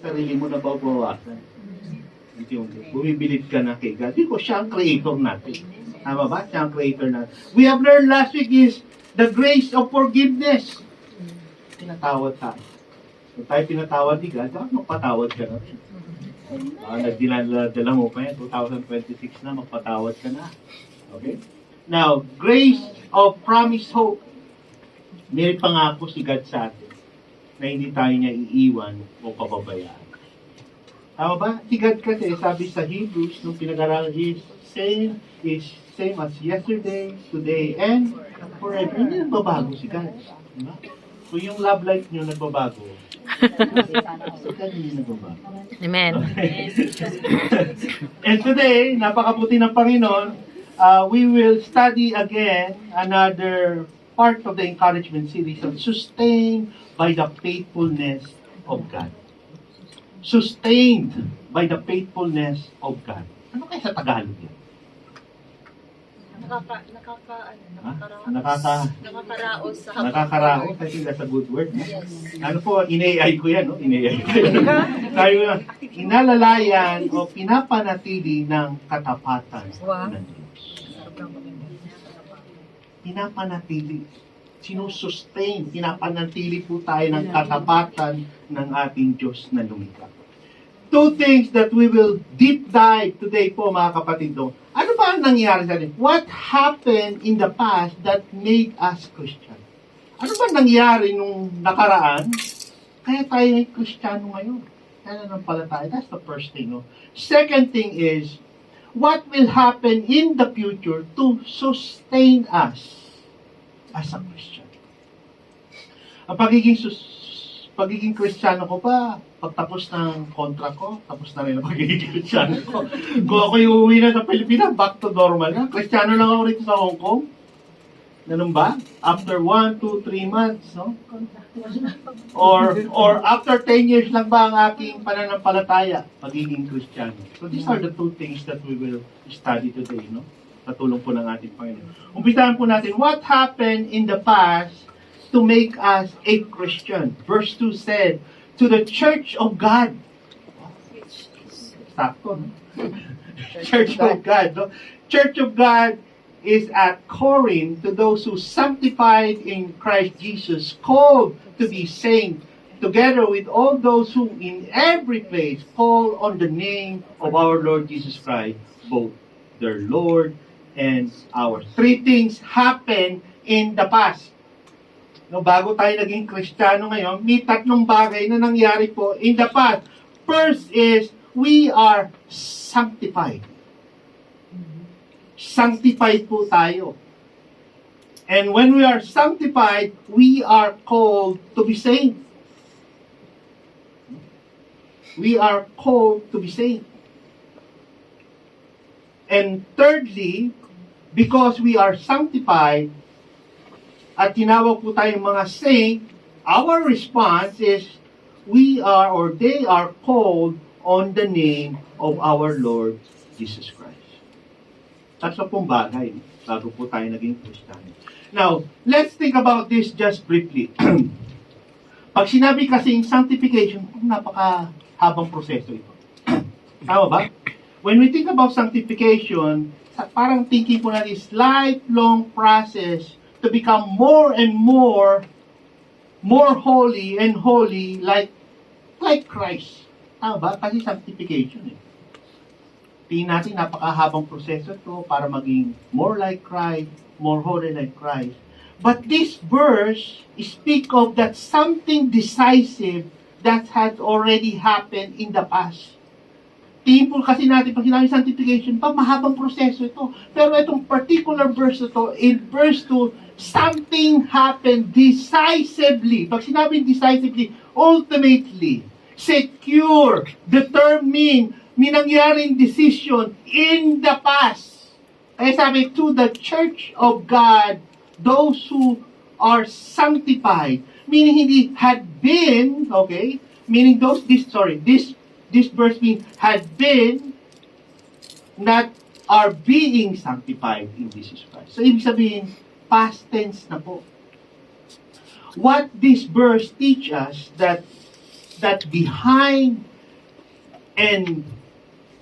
sarili mo na babawasan. Unti-unti. Bumibilid ka na kay God. Because siya ang creator natin. Tama ba? Siya ang creator natin. We have learned last week is the grace of forgiveness. Pinatawad tayo. Kung tayo pinatawad ni God, magpatawad ka na rin. Nagdinadala mo pa yan, 2026 na, magpatawad ka na. Okay? Now, grace of promised hope. May pangako si God sa atin na hindi tayo niya iiwan o pababayaan. Tama ba? Si God kasi, sabi sa Hebrews, nung pinag-aralan, is same as yesterday, today, and forever. Hindi nagbabago si God. Diba? Kung yung love life nyo nagbabago, si God hindi nagbabago. Amen. Okay. And today, napakabuti ng Panginoon, we will study again another part of the encouragement series of sustained by the faithfulness of God. Sustained by the faithfulness of God. Ano kaya sa Tagalog yan? Nakakaraos sa hapon. Nakakaraos, I think that's a good word. Yes. Ano po, ina-AI ko yan, no? Ina-AI ko yan. Tayo, inalalayan o pinapanatili ng katapatan ng Diyos. Pinapanatili. Sinusustain, pinapanatili po tayo ng katapatan ng ating Diyos na lumikha. Two things that we will deep dive today po, mga kapatid. Ano ba ang nangyari sa atin? What happened in the past that made us Christian? Ano ba nangyari nung nakaraan? Kaya tayo ay Kristiyano ngayon. Kaya nanampalataya. That's the first thing. No? Second thing is, what will happen in the future to sustain us as a Christian? Ang pagiging Kristiyano ko pa, pagtapos ng contract ko, tapos na rin ang pagiging Kristiyano ko. Kung ako yung uwi na sa Pilipinas, back to normal na. Kristiyano lang ako rito sa Hong Kong. Ganun ba? After 1, 2, 3 months, no? Or after 10 years lang ba ang aking pananampalataya, pagiging Kristiyano? So these are the two things that we will study today, no? Sa tulong po ng ating Panginoon. Umpisahan po natin, what happened in the past to make us a Christian? Verse 2 said, to the church of God. Sakto, no? Church of God. No? Church of God is at Corinth to those who sanctified in Christ Jesus, called to be saints, together with all those who in every place call on the name of our Lord Jesus Christ, both their Lord and ours. Three things happen in the past. No, bago tayo naging Kristiyano ngayon, may tatlong bagay na nangyari po in the past. First is, we are sanctified. Sanctified po tayo. And when we are sanctified, we are called to be saints. We are called to be saints. And thirdly, because we are sanctified, at tinawag po tayong mga saint, our response is, we are or they are called on the name of our Lord Jesus Christ. Tatlo pong bagay bago po tayo naging Kristiyano. Now, let's think about this just briefly. Pag sinabi kasing sanctification, napakahabang proseso ito. Tama ba? When we think about sanctification, parang thinking po natin is lifelong process to become more and more holy and holy like Christ. Tama ba? Kasi sanctification eh. Tingin natin, napakahabang proseso ito para maging more like Christ, more holy like Christ. But this verse speak of that something decisive that had already happened in the past. Tingin po kasi natin, pag sinabi sanctification, mahabang proseso ito. Pero itong particular verse ito, in verse 2, something happened decisively. Pag sinabi decisively, ultimately, secure, determine, may nangyaring decision in the past. Kaya sabi, to the church of God, those who are sanctified, meaning hindi had been, okay, meaning this verse means had been, not are being sanctified in Jesus Christ. So, ibig sabihin, past tense na po. What this verse teach us that behind And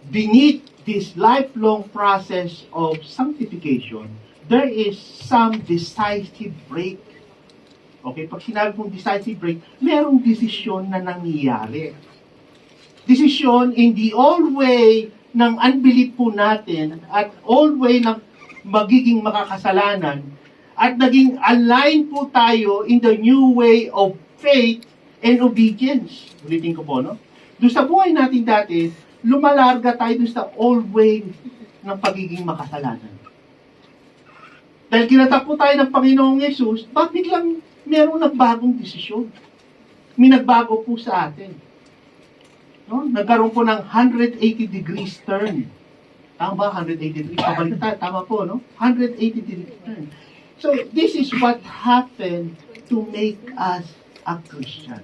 beneath this lifelong process of sanctification, there is some decisive break. Okay, pag sinabi kong decisive break, merong desisyon na nangyayari. Desisyon in the old way ng unbelief po natin at old way ng magiging makakasalanan at naging align po tayo in the new way of faith and obedience. Ulitin ko po, no? Doon sa buhay natin dati, lumalarga tayo doon sa old way ng pagiging makasalanan. Dahil kinatak po tayo ng Panginoong Yesus, bakit lang merong nagbagong desisyon? May nagbago po sa atin. No? Nagkaroon po ng 180 degrees turn. Tama ba? 180 degrees. Pabaliktad. Tama po, no? 180 degrees turn. So, this is what happened to make us a Christian.